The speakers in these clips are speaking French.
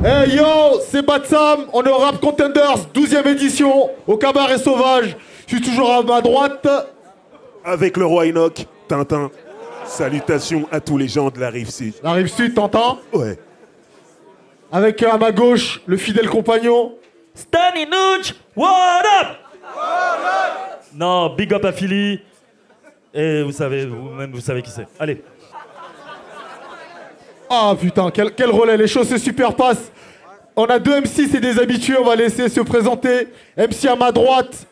Hey yo, c'est Batsam, on est au Rap Contenders, 12e édition, au Cabaret Sauvage. Je suis toujours à ma droite. Avec le roi Enoch, Tintin. Salutations à tous les gens de la Rive-Sud. La Rive-Sud, t'entends? Ouais. Avec à ma gauche, le fidèle compagnon. Stanny Nooch, what up? Non, big up à Philly. Et vous savez, vous-même, vous savez qui c'est. Allez. Ah putain, quel relais, les choses se superpassent. On a deux MC et des habitués, on va laisser se présenter. MC à ma droite.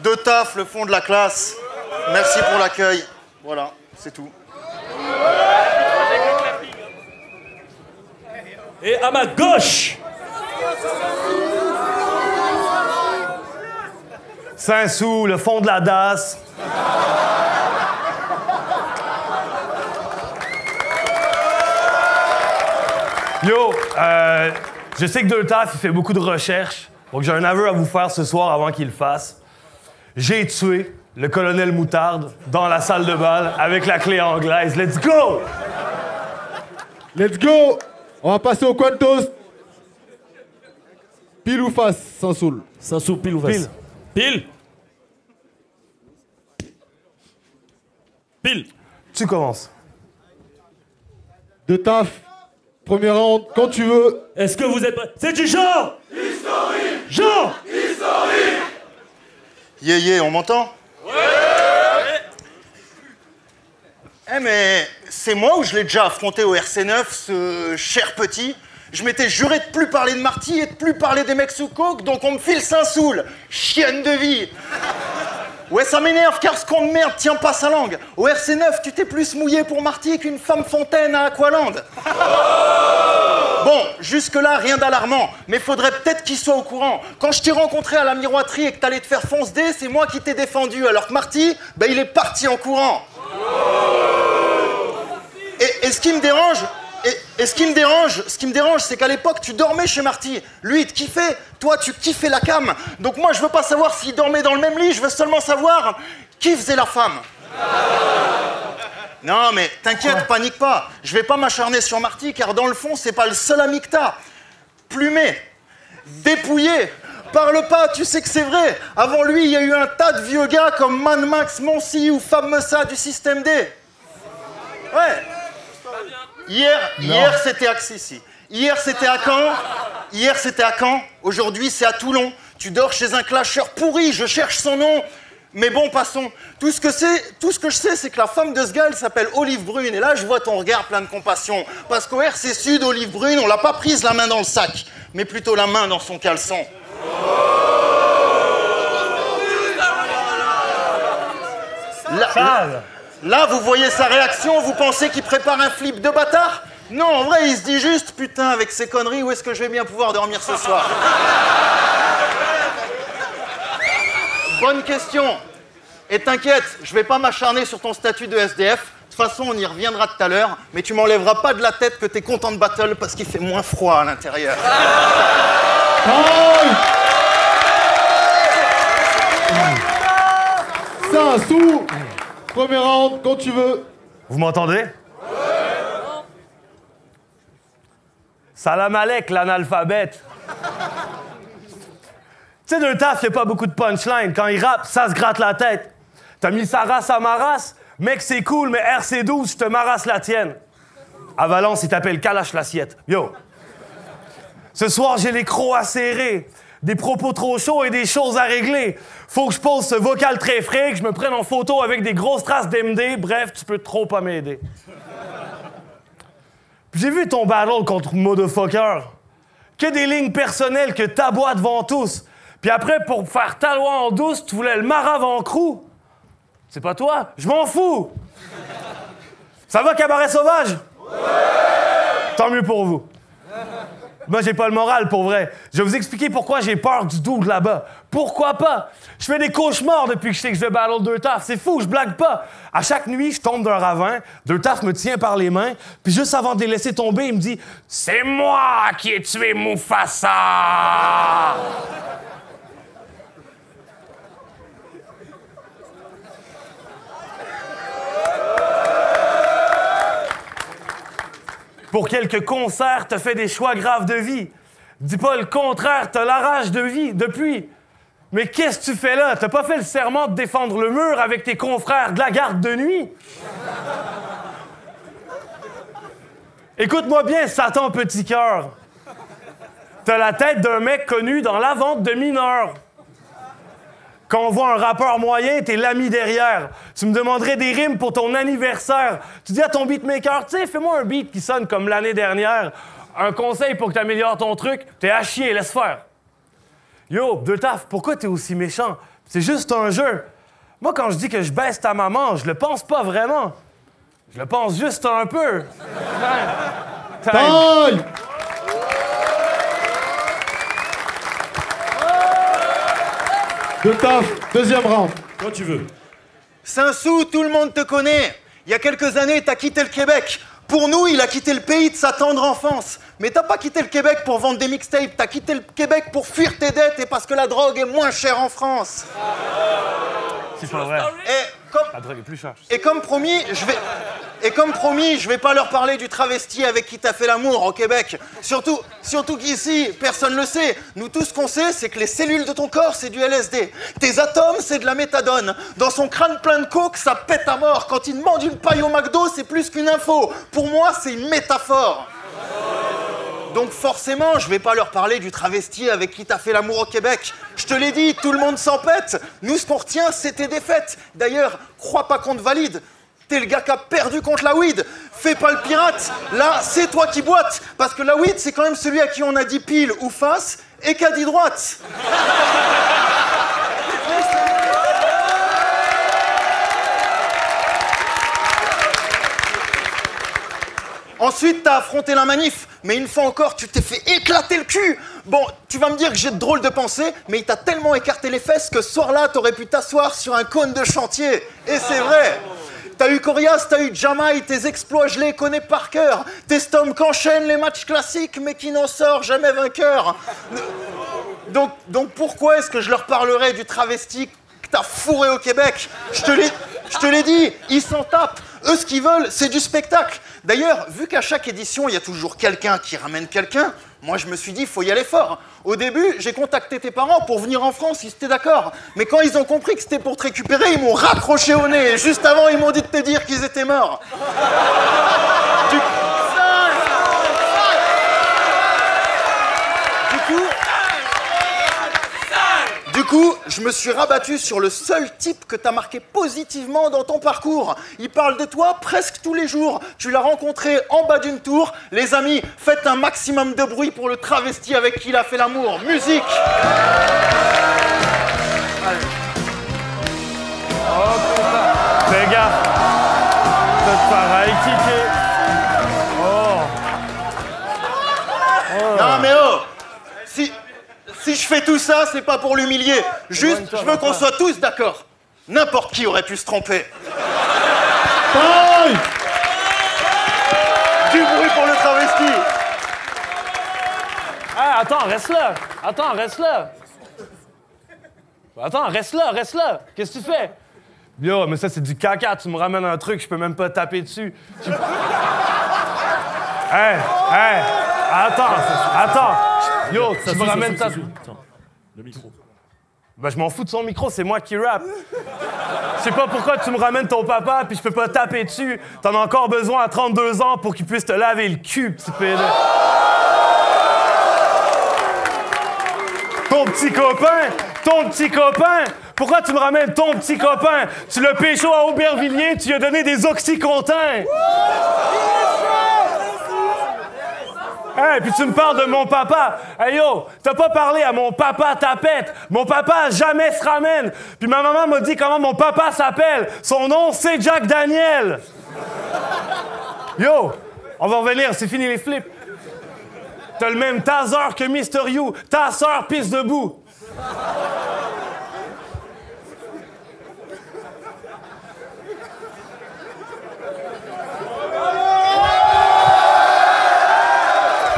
De taf, le fond de la classe. Merci pour l'accueil. Voilà, c'est tout. Et à ma gauche. Saint-Sou, le fond de la DAS. Yo, je sais que Deux-Taf, il fait beaucoup de recherches. Donc j'ai un aveu à vous faire ce soir avant qu'il le fasse. J'ai tué le colonel Moutarde dans la salle de bal avec la clé anglaise. Let's go! Let's go. On va passer au Quantos. Pile ou face, sans soul. Sans sous, pile ou face? Pile. Pile. Tu commences. De taf. Premier round, quand tu veux. Est-ce que vous êtes prêts? C'est du genre historique. Genre historique. Yeah, on m'entend? Ouais. Eh mais c'est moi ou je l'ai déjà affronté au RC9, ce cher petit? Je m'étais juré de plus parler de Marty et de plus parler des mecs sous coke, donc on me file Saint-Soul. Chienne de vie. Ouais, ça m'énerve car ce con de merde tient pas sa langue. Au RC9, tu t'es plus mouillé pour Marty qu'une femme fontaine à Aqualand. Bon, jusque-là, rien d'alarmant, mais faudrait peut-être qu'il soit au courant. Quand je t'ai rencontré à la miroiterie et que t'allais te faire fonce-dé, c'est moi qui t'ai défendu, alors que Marty, ben il est parti en courant. Et ce qui me dérange... ce qui me dérange, c'est qu'à l'époque, tu dormais chez Marty. Lui, il te kiffait. Toi, tu kiffais la cam. Donc moi, je veux pas savoir s'il dormait dans le même lit. Je veux seulement savoir qui faisait la femme. Non, mais t'inquiète, panique pas. Je vais pas m'acharner sur Marty, car dans le fond, c'est pas le seul ami que t'as. Plumé, dépouillé. Parle pas, tu sais que c'est vrai. Avant lui, il y a eu un tas de vieux gars comme Man Max Monsi ou Fab Messa du Système D. Ouais. Hier c'était à Xissi. Hier, c'était à Caen. Aujourd'hui, c'est à Toulon. Tu dors chez un clasheur pourri, je cherche son nom. Mais bon, passons. Tout ce que je sais, c'est que la femme de ce gars, elle s'appelle Olive Brune. Et là, je vois ton regard plein de compassion. Parce qu'au RC Sud, Olive Brune, on l'a pas prise la main dans le sac, mais plutôt la main dans son caleçon. Là, vous voyez sa réaction, vous pensez qu'il prépare un flip de bâtard? Non, en vrai, il se dit juste, putain, avec ces conneries, où est-ce que je vais bien pouvoir dormir ce soir? Bonne question. Et t'inquiète, je vais pas m'acharner sur ton statut de SDF. De toute façon, on y reviendra tout à l'heure, mais tu m'enlèveras pas de la tête que t'es content de battle parce qu'il fait moins froid à l'intérieur. Saint-Sou. Premier round, quand tu veux. Vous m'entendez? Salam alek, l'analphabète. Tu sais, Deux-Taf, il n'y a pas beaucoup de punchline. Quand il rappe, ça se gratte la tête. T'as mis sa race à ma race? Mec, c'est cool, mais RC12, je te marasse la tienne. À Valence, il t'appelle Kalash l'assiette. Yo. Ce soir, j'ai les crocs acérés. des propos trop chauds et des choses à régler. Faut que je pose ce vocal très frais, que je me prenne en photo avec des grosses traces d'MD. Bref, tu peux trop pas m'aider. Puis j'ai vu ton battle contre Motherfucker. Que des lignes personnelles que t'aboies devant tous. Puis après, pour faire ta loi en douce, tu voulais le marave en crew. C'est pas toi? Je m'en fous! Ça va, Cabaret Sauvage? Ouais! Tant mieux pour vous. Moi, j'ai pas le moral, pour vrai. Je vais vous expliquer pourquoi j'ai peur du dude là-bas. Pourquoi pas? Je fais des cauchemars depuis que je sais que je vais battle Deux Taf. C'est fou, je blague pas. À chaque nuit, je tombe d'un ravin, Deux Taf me tient par les mains, puis juste avant de les laisser tomber, il me dit « C'est moi qui ai tué Mufasa! » Pour quelques concerts, t'as fait des choix graves de vie. Dis pas le contraire, t'as la rage de vie depuis. Mais qu'est-ce que tu fais là? T'as pas fait le serment de défendre le mur avec tes confrères de la garde de nuit? Écoute-moi bien, Satan Petit Cœur. T'as la tête d'un mec connu dans la vente de mineurs. Quand on voit un rappeur moyen, t'es l'ami derrière. Tu me demanderais des rimes pour ton anniversaire. Tu dis à ton beatmaker, tu sais, fais-moi un beat qui sonne comme l'année dernière. Un conseil pour que t'améliores ton truc, t'es à chier, laisse faire. Yo, Deux Taf, pourquoi t'es aussi méchant? C'est juste un jeu. Moi, quand je dis que je baisse ta maman, je le pense pas vraiment. Je le pense juste un peu. Taille! Deux Taf, deuxième round. Quand tu veux. Saint-Sou, tout le monde te connaît. Il y a quelques années, t'as quitté le Québec. Pour nous, il a quitté le pays de sa tendre enfance. Mais t'as pas quitté le Québec pour vendre des mixtapes. T'as quitté le Québec pour fuir tes dettes et parce que la drogue est moins chère en France. C'est pas vrai. La drogue est plus chère. Et comme promis, je vais pas leur parler du travesti avec qui t'as fait l'amour au Québec. Surtout qu'ici, personne le sait. Nous, tout ce qu'on sait, c'est que les cellules de ton corps, c'est du LSD. Tes atomes, c'est de la méthadone. Dans son crâne plein de coke, ça pète à mort. Quand il demande une paille au McDo, c'est plus qu'une info. Pour moi, c'est une métaphore. Donc forcément, je vais pas leur parler du travesti avec qui t'as fait l'amour au Québec. Je te l'ai dit, tout le monde s'en pète. Nous, ce qu'on retient, c'est tes défaites. D'ailleurs, crois pas qu'on te valide. T'es le gars qui a perdu contre la weed. Fais pas le pirate. Là, c'est toi qui boites. Parce que la weed, c'est quand même celui à qui on a dit pile ou face et qui a dit droite. Ensuite, t'as affronté la manif, mais une fois encore, tu t'es fait éclater le cul. Bon, tu vas me dire que j'ai de drôles de pensées, mais il t'a tellement écarté les fesses que ce soir-là, t'aurais pu t'asseoir sur un cône de chantier. Et c'est vrai. T'as eu Corias, t'as eu Jamaï, tes exploits, je les connais par cœur. Tes stoms qu'enchaînent les matchs classiques, mais qui n'en sort jamais vainqueur. Donc pourquoi est-ce que je leur parlerais du travesti que t'as fourré au Québec? Je te l'ai dit, ils s'en tapent. Eux, ce qu'ils veulent, c'est du spectacle. D'ailleurs, vu qu'à chaque édition, il y a toujours quelqu'un qui ramène quelqu'un, moi, je me suis dit, il faut y aller fort. Au début, j'ai contacté tes parents pour venir en France, ils étaient d'accord. Mais quand ils ont compris que c'était pour te récupérer, ils m'ont raccroché au nez. Et juste avant, ils m'ont dit de te dire qu'ils étaient morts. Du coup, je me suis rabattu sur le seul type que t'as marqué positivement dans ton parcours. Il parle de toi presque tous les jours. Tu l'as rencontré en bas d'une tour. Les amis, faites un maximum de bruit pour le travesti avec qui il a fait l'amour. Musique! Allez. Oh putain! Fais gaffe! Ça te fera kicker. Non mais oh! Si je fais tout ça, c'est pas pour l'humilier. Juste, je veux qu'on soit tous d'accord. N'importe qui aurait pu se tromper. Taille! Du bruit pour le travesti. Hey, attends, reste là. Attends, reste là. Attends, reste là. Qu'est-ce que tu fais? Yo, mais ça, c'est du caca. Tu me ramènes un truc, je peux même pas taper dessus. Hey, attends. Yo, tu me ramènes ta... Le micro. Ben, je m'en fous de son micro, c'est moi qui rappe. Je sais pas pourquoi tu me ramènes ton papa puis je peux pas taper dessus. T'en as encore besoin à 32 ans pour qu'il puisse te laver le cul, petit pédé. Ton petit copain? Ton petit copain? Pourquoi tu me ramènes ton petit copain? Tu l'as pécho à Aubervilliers, tu lui as donné des oxycontins. Hey, puis tu me parles de mon papa. Hey yo, t'as pas parlé à mon papa tapette. Mon papa jamais se ramène. Puis ma maman m'a dit comment mon papa s'appelle. Son nom, c'est Jack Daniel. Yo, on va revenir, c'est fini les flips. T'as le même taser que Mr. You. Ta sœur pisse debout.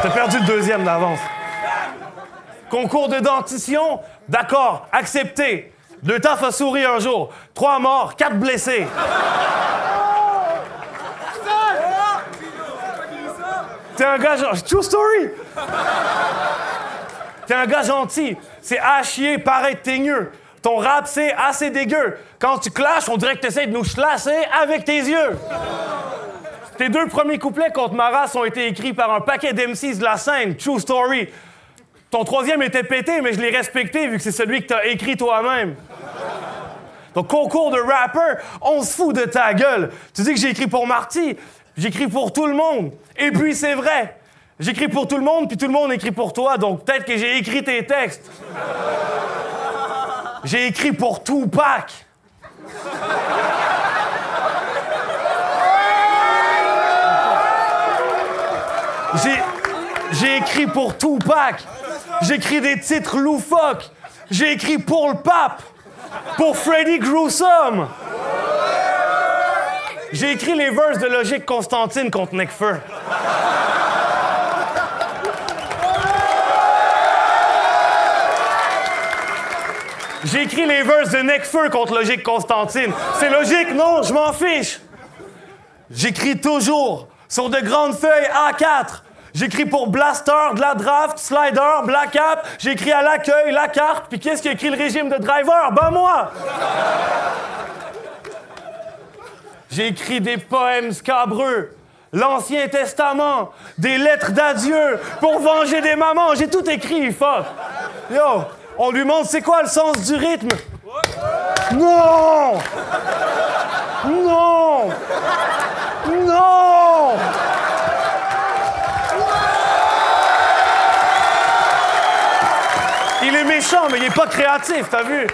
T'as perdu le deuxième d'avance. Concours de dentition, d'accord, accepté. 2 taf a souri un jour. 3 morts, 4 blessés. T'es un gars gentil. True story. T'es un gars gentil. C'est à chier, paraît teigneux. Ton rap, c'est assez dégueu. Quand tu clashes, on dirait que t'essaies de nous chlasser avec tes yeux. Tes 2 premiers couplets contre ma race ont été écrits par un paquet d'MCs de la scène. True story. Ton 3e était pété, mais je l'ai respecté vu que c'est celui que t'as écrit toi-même. Ton concours de rapper, on se fout de ta gueule. Tu dis que j'ai écrit pour Marty, j'écris pour tout le monde. Et puis c'est vrai. J'écris pour tout le monde, puis tout le monde écrit pour toi, donc peut-être que j'ai écrit tes textes. J'ai écrit pour Tupac. J'ai écrit pour Tupac. J'écris des titres loufoques. J'ai écrit pour le pape. Pour Freddy Gruesome. J'ai écrit les verses de Logique Constantine contre Nekfeu. J'ai écrit les verses de Nekfeu contre Logique Constantine. C'est logique? Non, je m'en fiche. J'écris toujours sur de grandes feuilles A4. J'écris pour Blaster, de la Draft, Slider, Black App. J'écris à l'accueil, la carte. Puis qu'est-ce qui a écrit le régime de driver? Ben moi! J'ai écrit des poèmes scabreux, l'Ancien Testament, des lettres d'adieu pour venger des mamans. J'ai tout écrit, fuck. Yo, on lui montre c'est quoi le sens du rythme? Non! Non! Non! Il est méchant, mais il est pas créatif, t'as vu?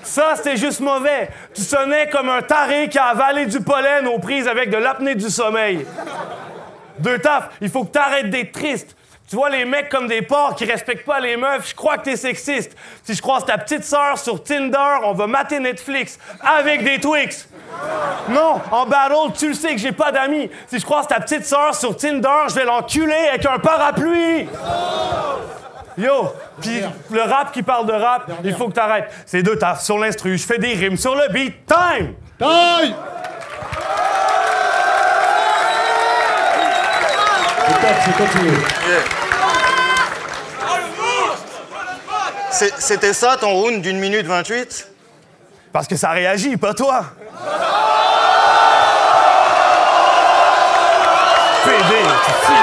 Ça, c'était juste mauvais. Tu sonnais comme un taré qui a avalé du pollen aux prises avec de l'apnée du sommeil. 2 taf, il faut que t'arrêtes d'être triste. Tu vois les mecs comme des porcs qui respectent pas les meufs, je crois que t'es sexiste. Si je croise ta petite sœur sur Tinder, on va mater Netflix avec des Twix. Non, en battle, tu le sais que j'ai pas d'amis. Si je croise ta petite sœur sur Tinder, je vais l'enculer avec un parapluie. Yo, pis le rap qui parle de rap, il faut que t'arrêtes. C'est 2 taf sur l'instru, je fais des rimes sur le beat. Time! Time! C'est quand tu veux. C'était ça ton round d'1 minute 28? Parce que ça réagit, pas toi. PD, tu finis.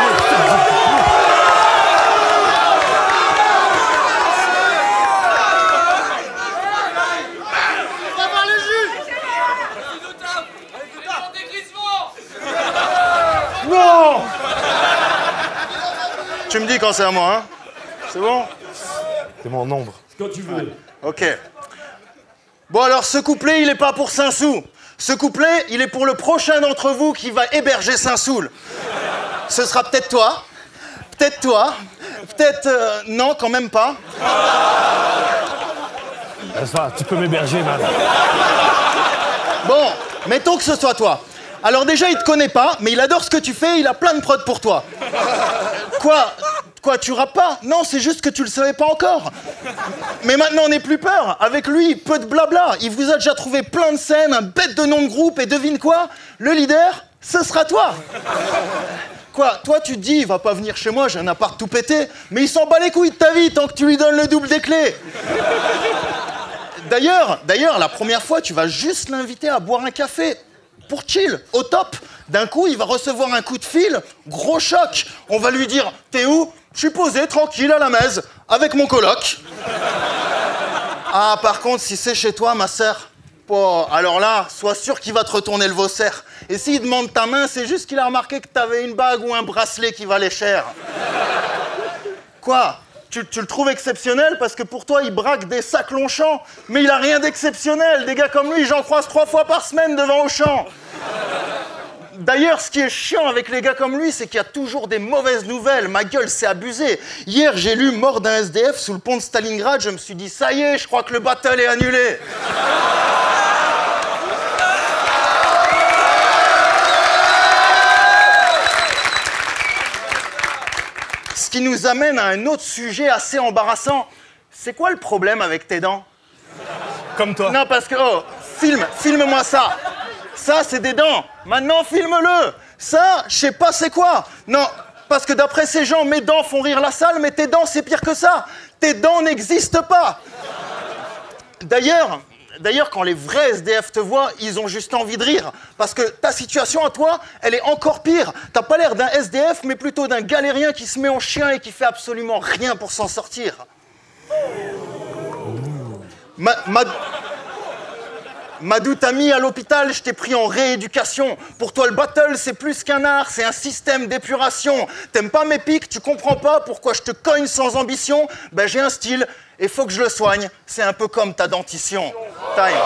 Non! Tu me dis quand c'est à moi, hein? C'est bon? C'est mon nombre. Quand tu veux. Ok. Bon alors, ce couplet, il est pas pour Saint-Soul. Ce couplet, il est pour le prochain d'entre vous qui va héberger Saint-Soul. Ce sera peut-être toi. Peut-être toi. Peut-être... non, quand même pas. Tu peux m'héberger, man. Bon, mettons que ce soit toi. Alors déjà, il te connaît pas, mais il adore ce que tu fais, il a plein de prods pour toi. Quoi, tu rappes pas? Non, c'est juste que tu le savais pas encore. Mais maintenant, on n'est plus peur. Avec lui, peu de blabla. Il vous a déjà trouvé plein de scènes, un bête de nom de groupe, et devine quoi? Le leader, ce sera toi. Quoi, toi, tu te dis, il va pas venir chez moi, j'ai un appart tout pété, mais il s'en bat les couilles de ta vie tant que tu lui donnes le double des clés. D'ailleurs, la première fois, tu vas juste l'inviter à boire un café. Pour chill, au top. D'un coup, il va recevoir un coup de fil, gros choc. On va lui dire, t'es où? Je suis posé, tranquille, à la messe, avec mon coloc. Ah, par contre, si c'est chez toi, ma sœur, oh, alors là, sois sûr qu'il va te retourner le vaussaire. Et s'il demande ta main, c'est juste qu'il a remarqué que t'avais une bague ou un bracelet qui valait cher. Quoi? Tu le trouves exceptionnel parce que pour toi, il braque des sacs Longchamp. Mais il a rien d'exceptionnel. Des gars comme lui, j'en croise 3 fois par semaine devant Auchan. D'ailleurs, ce qui est chiant avec les gars comme lui, c'est qu'il y a toujours des mauvaises nouvelles. Ma gueule, c'est abusé. Hier, j'ai lu mort d'un SDF sous le pont de Stalingrad. Je me suis dit, ça y est, je crois que le battle est annulé. Ce qui nous amène à un autre sujet assez embarrassant. C'est quoi le problème avec tes dents? Comme toi. Non, parce que... Oh, filme-moi ça. Ça, c'est des dents. Maintenant, filme-le. Ça, je sais pas c'est quoi. Non, parce que d'après ces gens, mes dents font rire la salle, mais tes dents, c'est pire que ça. Tes dents n'existent pas. D'ailleurs, quand les vrais SDF te voient, ils ont juste envie de rire. Parce que ta situation à toi, elle est encore pire. T'as pas l'air d'un SDF, mais plutôt d'un galérien qui se met en chien et qui fait absolument rien pour s'en sortir. Madou t'a mis à l'hôpital, je t'ai pris en rééducation. Pour toi, le battle, c'est plus qu'un art, c'est un système d'épuration. T'aimes pas mes pics, tu comprends pas pourquoi je te cogne sans ambition? Ben, j'ai un style et faut que je le soigne. C'est un peu comme ta dentition. Time.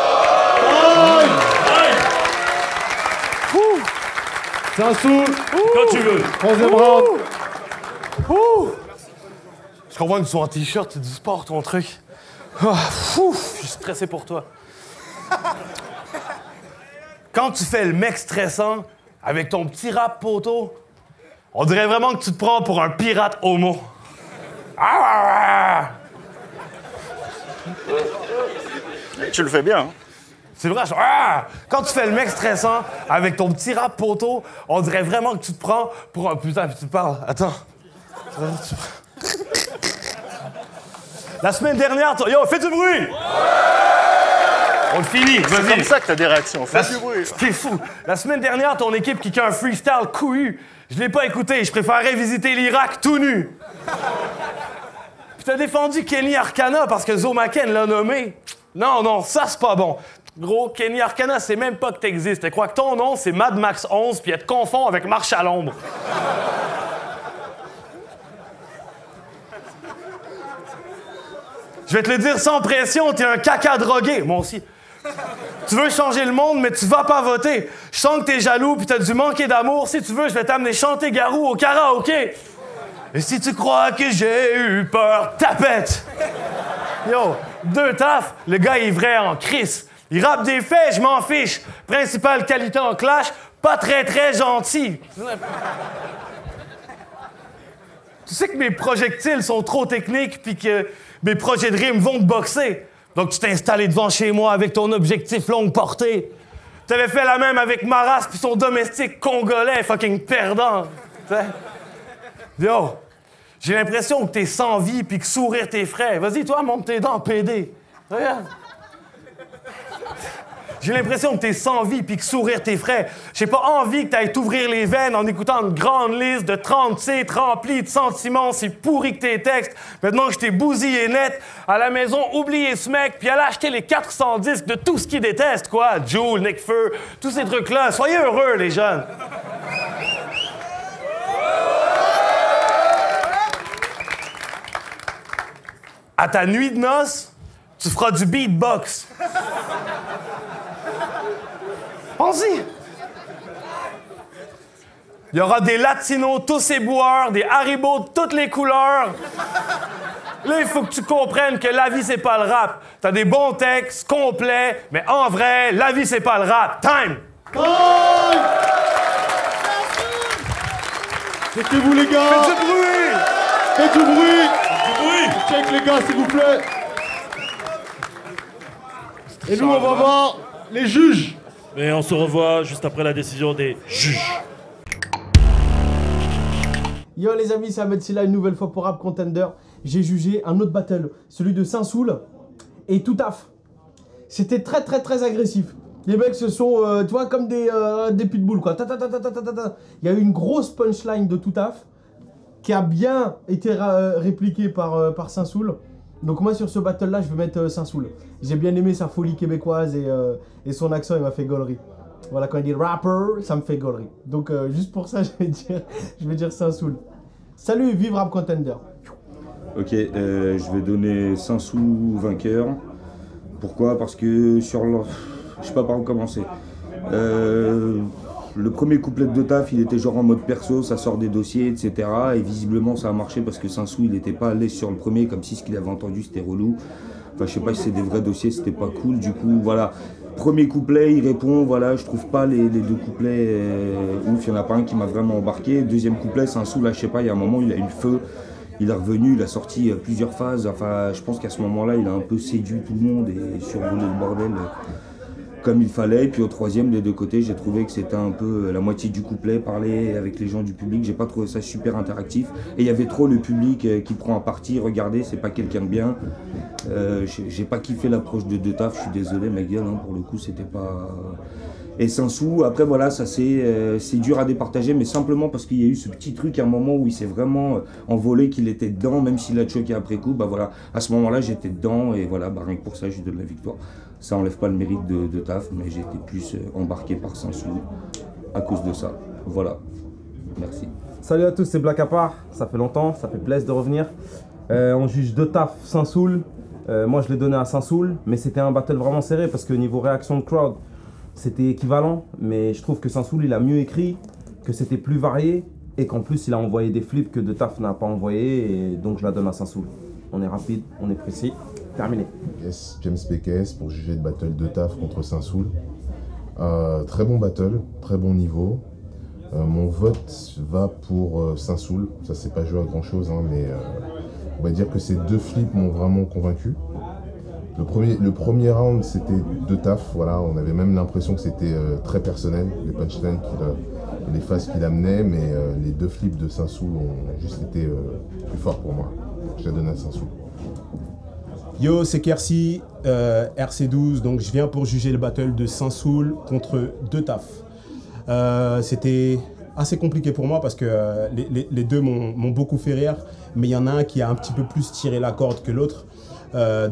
C'est un sou. Quand tu veux. 3e round. Je comprends que tu sois en t-shirt, c'est du sport, ton truc. Je suis stressé pour toi. Quand tu fais le mec stressant avec ton petit rap poteau, on dirait vraiment que tu te prends pour un pirate homo. Tu le fais bien, hein? C'est vrai, quand tu fais le mec stressant avec ton petit rap poteau, on dirait vraiment que tu te prends pour un... Putain, puis tu parles. Attends. La semaine dernière... Yo, fais du bruit! On le finit, vas-y. C'est comme ça que t'as des réactions. Fais du bruit. T'es fou. La semaine dernière, ton équipe kickait un freestyle couillu. Je l'ai pas écouté. Je préférerais visiter l'Irak tout nu. Puis t'as défendu Kenny Arcana parce que Zomaken l'a nommé. Non, ça c'est pas bon. Gros, Kenny Arcana, c'est même pas que t'existes. Elle croit que ton nom, c'est Mad Max 11 puis elle te confond avec Marche à l'ombre. Je vais te le dire sans pression, t'es un caca drogué. Moi aussi. Tu veux changer le monde, mais tu vas pas voter. Je sens que t'es jaloux puis t'as dû manquer d'amour. Si tu veux, je vais t'amener chanter Garou au karaoké. Et si tu crois que j'ai eu peur, tapette. Yo, 2 taf, le gars est vrai en crise. Il rappe des faits, je m'en fiche. Principale qualité en clash, pas très gentil. Tu sais que mes projectiles sont trop techniques puis que mes projets de rime vont te boxer. Donc tu t'es installé devant chez moi avec ton objectif longue portée. T'avais fait la même avec Maras puis son domestique congolais fucking perdant. T'sais? Yo, j'ai l'impression que t'es sans vie puis que sourire tes frais. Vas-y, toi, monte tes dents, PD. Regarde. J'ai l'impression que t'es sans vie puis que sourire tes frais. J'ai pas envie que t'ailles t'ouvrir les veines en écoutant une grande liste de 30 titres remplis de sentiments si pourris que tes textes. Maintenant que je t'ai bousillé net, à la maison, oubliez ce mec puis allez acheter les 400 disques de tout ce qu'il déteste, quoi. Jul, Nekfeu, tous ces trucs-là. Soyez heureux, les jeunes. À ta nuit de noces, tu feras du beatbox. Pense-y. Il y aura des latinos tous éboueurs, des haribots de toutes les couleurs. Là, il faut que tu comprennes que la vie, c'est pas le rap. T'as des bons textes, complets, mais en vrai, la vie, c'est pas le rap. Time! Mettez-vous, les gars. Faites du bruit! Faites du bruit. Check, les gars, s'il vous plaît. Et nous, on va voir les juges. Et on se revoit juste après la décision des juges. Yo les amis, c'est Ahmed Silla une nouvelle fois pour Rap Contender. J'ai jugé un autre battle, celui de Saint-Soul et Toutaf. C'était très agressif. Les mecs se sont, tu vois, comme des pitbulls quoi. Il y a eu une grosse punchline de Toutaf. qui a bien été répliqué par Saint-Soul. Donc moi sur ce battle là je vais mettre Saint-Soul. J'ai bien aimé sa folie québécoise et son accent il m'a fait gaulerie. Voilà, quand il dit rapper, ça me fait gaulerie. Donc juste pour ça je vais dire Saint-Soul. Salut, vive Rap Contender. Ok, je vais donner Saint-Soul vainqueur. Pourquoi? Parce que sur le... Je sais pas par où commencer. Le premier couplet de Taf, il était genre en mode perso, ça sort des dossiers, etc. Et visiblement ça a marché parce que Saint-Sou, il n'était pas à l'aise sur le premier, comme si ce qu'il avait entendu c'était relou. Enfin, je sais pas si c'est des vrais dossiers, c'était pas cool. Du coup, voilà. Premier couplet, il répond, voilà, je trouve pas les deux couplets ouf, il y en a pas un qui m'a vraiment embarqué. Deuxième couplet, Saint-Sou, là, je sais pas, il y a un moment, il a eu le feu. Il est revenu, il a sorti plusieurs phases. Enfin, je pense qu'à ce moment-là, il a un peu séduit tout le monde et survolé le bordel comme il fallait. Et puis au troisième, des deux côtés, j'ai trouvé que c'était un peu la moitié du couplet, parler avec les gens du public. J'ai pas trouvé ça super interactif. Et il y avait trop le public qui prend un parti. Regardez, c'est pas quelqu'un de bien. J'ai pas kiffé l'approche de Taf. Je suis désolé, ma gueule, hein, pour le coup, c'était pas... Et Saint-Sou, après voilà, ça c'est dur à départager, mais simplement parce qu'il y a eu ce petit truc à un moment où il s'est vraiment envolé, qu'il était dedans, même s'il a choqué après coup, bah voilà, à ce moment-là j'étais dedans et voilà, bah rien que pour ça je lui donne la victoire. Ça enlève pas le mérite de Taf, mais j'ai été plus embarqué par Saint-Sou à cause de ça. Voilà, merci. Salut à tous, c'est Black à part, ça fait longtemps, ça fait plaisir de revenir. On juge de Taf, Saint-Soul. Moi je l'ai donné à Saint-Soul, mais c'était un battle vraiment serré parce que niveau réaction de crowd, c'était équivalent, mais je trouve que Saint-Soul il a mieux écrit, que c'était plus varié et qu'en plus il a envoyé des flips que de Taf n'a pas envoyé, et donc je la donne à Saint-Soul. On est rapide, on est précis, terminé. Yes, James PKS pour juger le battle de Taf contre Saint-Soul. Très bon battle, très bon niveau. Mon vote va pour Saint-Soul. Ça c'est pas joué à grand chose, hein, mais on va dire que ces deux flips m'ont vraiment convaincu. Le premier round, c'était de Taf, voilà, on avait même l'impression que c'était très personnel, les punchlines et les phases qu'il amenait, mais les deux flips de Saint-Soul ont juste été plus forts pour moi. Je la donne à Saint-Soul. Yo, c'est Kersi, RC12, donc je viens pour juger le battle de Saint-Soul contre De Taf. C'était assez compliqué pour moi parce que les deux m'ont beaucoup fait rire, mais il y en a un qui a un petit peu plus tiré la corde que l'autre.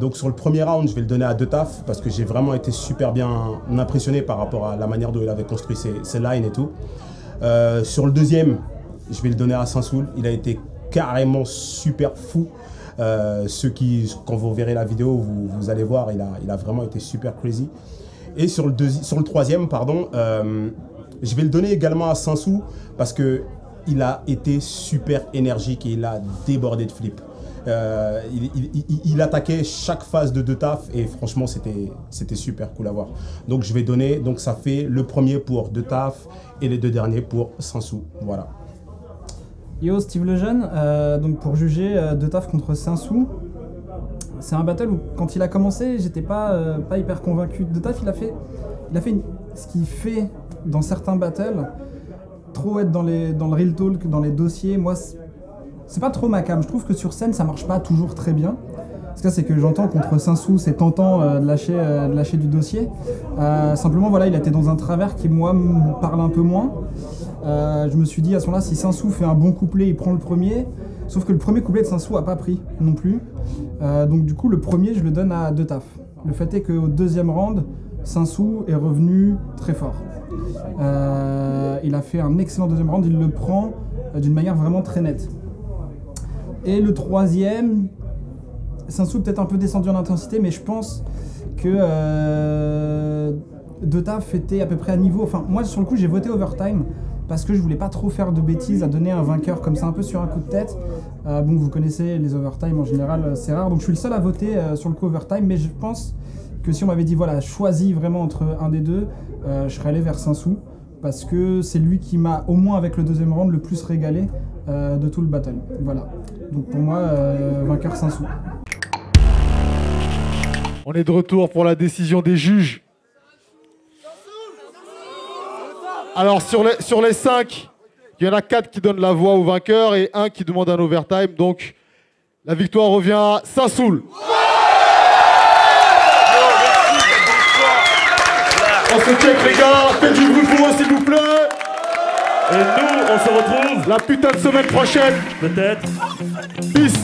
Donc sur le premier round, je vais le donner à De Taf parce que j'ai vraiment été super bien impressionné par rapport à la manière dont il avait construit ses lines et tout. Sur le deuxième, je vais le donner à Saint-Soul. Il a été carrément super fou. Quand vous verrez la vidéo, vous allez voir, il a vraiment été super crazy. Et sur le troisième, pardon, je vais le donner également à Saint-Sou parce qu'il a été super énergique et il a débordé de flip. Il attaquait chaque phase de Taf et franchement c'était super cool à voir. Donc je vais donner, donc ça fait le premier pour De Taf et les deux derniers pour Saint-Sou. Voilà. Yo, Steve Lejeune, donc pour juger De Taf contre Saint-Sou. C'est un battle où quand il a commencé, j'étais pas hyper convaincu. De Taf il a fait ce qu'il fait dans certains battles, trop être dans le real talk, dans les dossiers. Moi c'est pas trop ma cam, je trouve que sur scène ça marche pas toujours très bien. Ce cas c'est que j'entends contre Saint-Sou, c'est tentant de lâcher du dossier. Simplement voilà, il a été dans un travers qui moi me parle un peu moins. Je me suis dit à ce moment-là, si Saint-Sou fait un bon couplet, il prend le premier. Sauf que le premier couplet de Saint-Sou a pas pris non plus. Donc du coup le premier je le donne à De Taf. Le fait est qu'au deuxième round, Saint-Sou est revenu très fort. Il a fait un excellent deuxième round, il le prend d'une manière vraiment très nette. Et le troisième, Saint-Sou peut-être un peu descendu en intensité, mais je pense que De Taf était à peu près à niveau. Enfin, moi sur le coup j'ai voté overtime parce que je voulais pas trop faire de bêtises à donner un vainqueur comme ça un peu sur un coup de tête. Bon, vous connaissez les overtime en général, c'est rare, donc je suis le seul à voter sur le coup overtime, mais je pense que si on m'avait dit voilà, choisis vraiment entre un des deux, je serais allé vers Saint-Sou parce que c'est lui qui m'a, au moins avec le deuxième round, le plus régalé de tout le battle. Voilà. Donc pour moi, vainqueur Saint-Sou. On est de retour pour la décision des juges. Alors sur les 5, il y en a 4 qui donnent la voix au vainqueur et 1 qui demande un overtime. Donc la victoire revient à Saint-Soul. On se check les gars, faites du bruit pour eux s'il vous plaît. Et nous, On se retrouve la putain de semaine prochaine. peut-être. Peace.